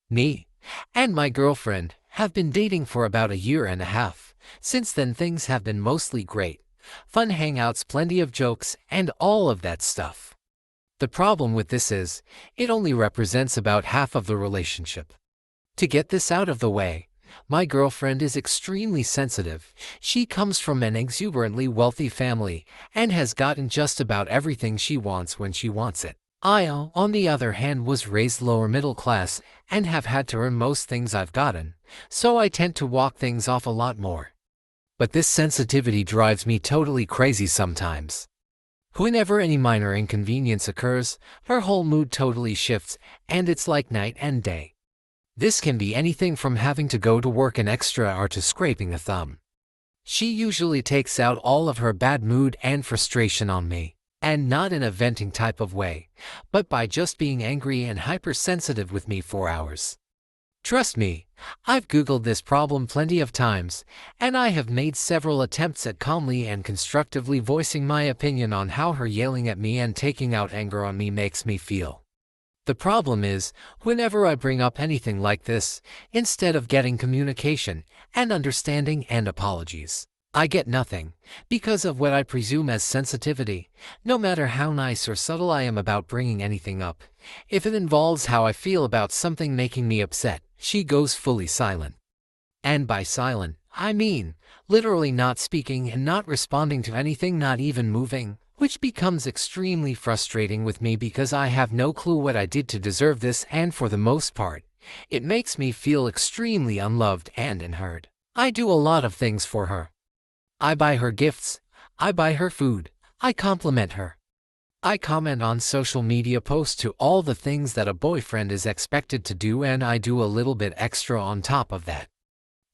Me and my girlfriend have been dating for about a year and a half. Since then, things have been mostly great. Fun hangouts, plenty of jokes, and all of that stuff. The problem with this is, it only represents about half of the relationship. To get this out of the way, my girlfriend is extremely sensitive. She comes from an exuberantly wealthy family and has gotten just about everything she wants when she wants it. I, on the other hand, was raised lower middle class and have had to earn most things I've gotten, so I tend to walk things off a lot more. But this sensitivity drives me totally crazy sometimes. Whenever any minor inconvenience occurs, her whole mood totally shifts, and it's like night and day. This can be anything from having to go to work an extra hour to scraping a thumb. She usually takes out all of her bad mood and frustration on me, and not in a venting type of way, but by just being angry and hypersensitive with me for hours. Trust me, I've Googled this problem plenty of times, and I have made several attempts at calmly and constructively voicing my opinion on how her yelling at me and taking out anger on me makes me feel. The problem is, whenever I bring up anything like this, instead of getting communication and understanding and apologies, I get nothing, because of what I presume as sensitivity. No matter how nice or subtle I am about bringing anything up, if it involves how I feel about something making me upset, she goes fully silent. And by silent, I mean literally not speaking and not responding to anything, not even moving, which becomes extremely frustrating with me because I have no clue what I did to deserve this, and for the most part, it makes me feel extremely unloved and unheard. I do a lot of things for her. I buy her gifts, I buy her food, I compliment her. I comment on social media posts to all the things that a boyfriend is expected to do, and I do a little bit extra on top of that.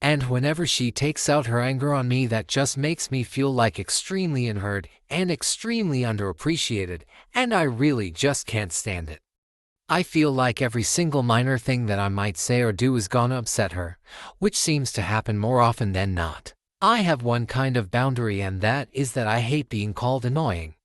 And whenever she takes out her anger on me, that just makes me feel like extremely unheard and extremely underappreciated, and I really just can't stand it. I feel like every single minor thing that I might say or do is gonna upset her, which seems to happen more often than not. I have one kind of boundary, and that is that I hate being called annoying.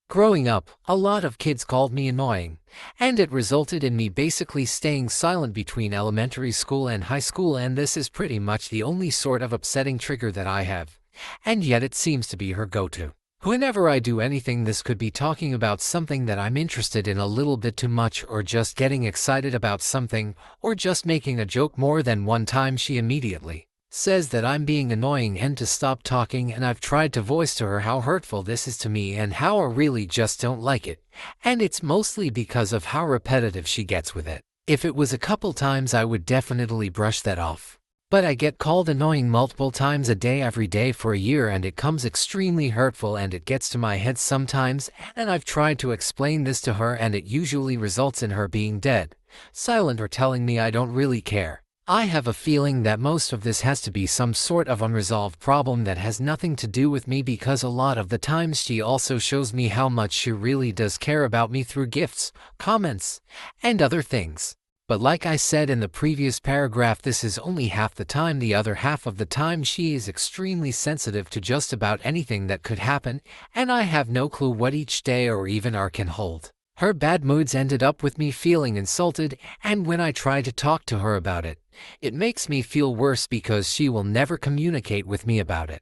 Growing up, a lot of kids called me annoying, and it resulted in me basically staying silent between elementary school and high school, and this is pretty much the only sort of upsetting trigger that I have, and yet it seems to be her go-to. Whenever I do anything, this could be talking about something that I'm interested in a little bit too much, or just getting excited about something, or just making a joke more than one time, she immediately says that I'm being annoying and to stop talking, and I've tried to voice to her how hurtful this is to me and how I really just don't like it, and it's mostly because of how repetitive she gets with it. If it was a couple times, I would definitely brush that off. But I get called annoying multiple times a day every day for a year, and it comes extremely hurtful and it gets to my head sometimes, and I've tried to explain this to her, and it usually results in her being dead silent or telling me I don't really care. I have a feeling that most of this has to be some sort of unresolved problem that has nothing to do with me, because a lot of the times she also shows me how much she really does care about me through gifts, comments, and other things. But like I said in the previous paragraph, this is only half the time. The other half of the time she is extremely sensitive to just about anything that could happen, and I have no clue what each day or even hour can hold. Her bad moods ended up with me feeling insulted, and when I try to talk to her about it, it makes me feel worse because she will never communicate with me about it.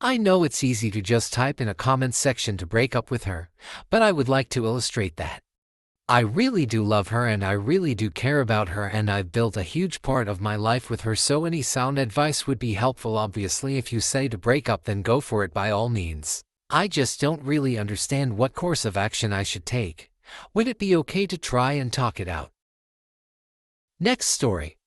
I know it's easy to just type in a comment section to break up with her, but I would like to illustrate that I really do love her and I really do care about her, and I've built a huge part of my life with her, so any sound advice would be helpful. Obviously, if you say to break up, then go for it by all means. I just don't really understand what course of action I should take. Would it be okay to try and talk it out? Next story.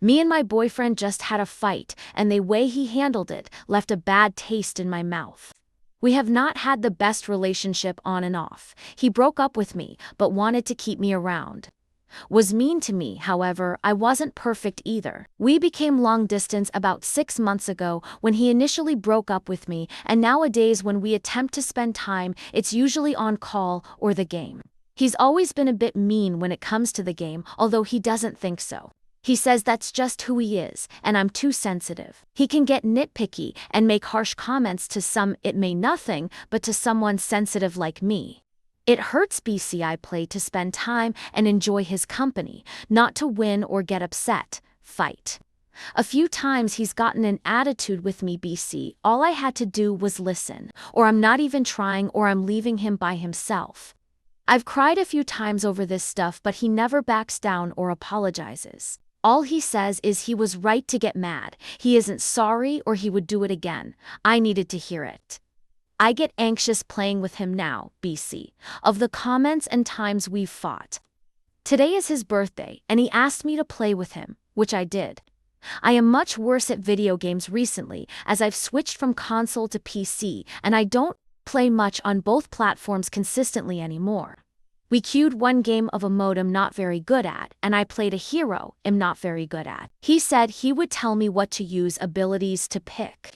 Me and my boyfriend just had a fight, and the way he handled it left a bad taste in my mouth. We have not had the best relationship on and off. He broke up with me, but wanted to keep me around. Was mean to me, however, I wasn't perfect either. We became long distance about 6 months ago when he initially broke up with me, and nowadays when we attempt to spend time, it's usually on call or the game. He's always been a bit mean when it comes to the game, although he doesn't think so. He says that's just who he is, and I'm too sensitive. He can get nitpicky and make harsh comments to some it may nothing, but to someone sensitive like me, It hurts BC. I play to spend time and enjoy his company, not to win or get upset, fight. A few times he's gotten an attitude with me BC. All I had to do was listen, or I'm not even trying, or I'm leaving him by himself. I've cried a few times over this stuff, but he never backs down or apologizes. All he says is he was right to get mad. He isn't sorry or he would do it again. I needed to hear it. I get anxious playing with him now, BC, of the comments and times we've fought. Today is his birthday, and he asked me to play with him, which I did. I am much worse at video games recently, as I've switched from console to PC, and I don't play much on both platforms consistently anymore. We queued one game of a mode I'm not very good at, and I played a hero I'm not very good at. He said he would tell me what to use abilities to pick.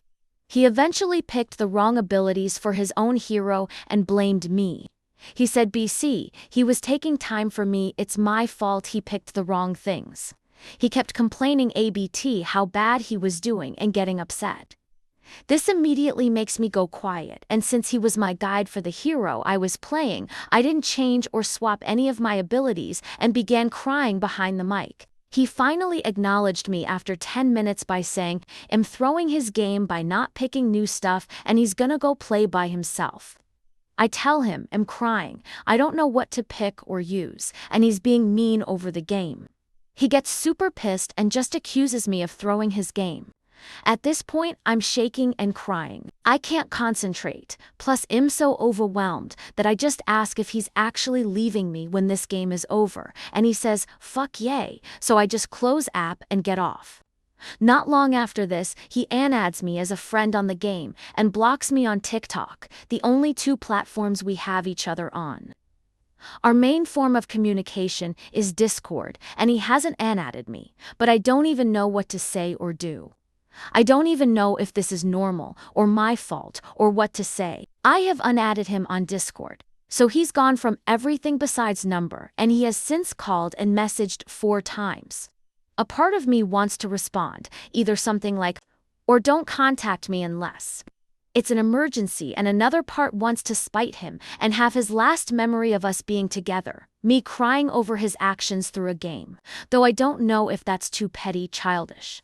He eventually picked the wrong abilities for his own hero and blamed me. He said BC, he was taking time for me, it's my fault he picked the wrong things. He kept complaining ABT how bad he was doing and getting upset. This immediately makes me go quiet, and since he was my guide for the hero I was playing, I didn't change or swap any of my abilities and began crying behind the mic. He finally acknowledged me after 10 minutes by saying, I'm throwing his game by not picking new stuff and he's gonna go play by himself. I tell him I'm crying, I don't know what to pick or use, and he's being mean over the game. He gets super pissed and just accuses me of throwing his game. At this point, I'm shaking and crying. I can't concentrate, plus I'm so overwhelmed that I just ask if he's actually leaving me when this game is over, and he says, fuck yay, so I just close app and get off. Not long after this, he adds me as a friend on the game and blocks me on TikTok, the only two platforms we have each other on. Our main form of communication is Discord, and he hasn't added me, but I don't even know what to say or do. I don't even know if this is normal or my fault or what to say. I have unadded him on Discord, so he's gone from everything besides number, and he has since called and messaged 4 times. A part of me wants to respond, either something like, or don't contact me unless it's an emergency, and another part wants to spite him and have his last memory of us being together, me crying over his actions through a game, though I don't know if that's too petty, childish.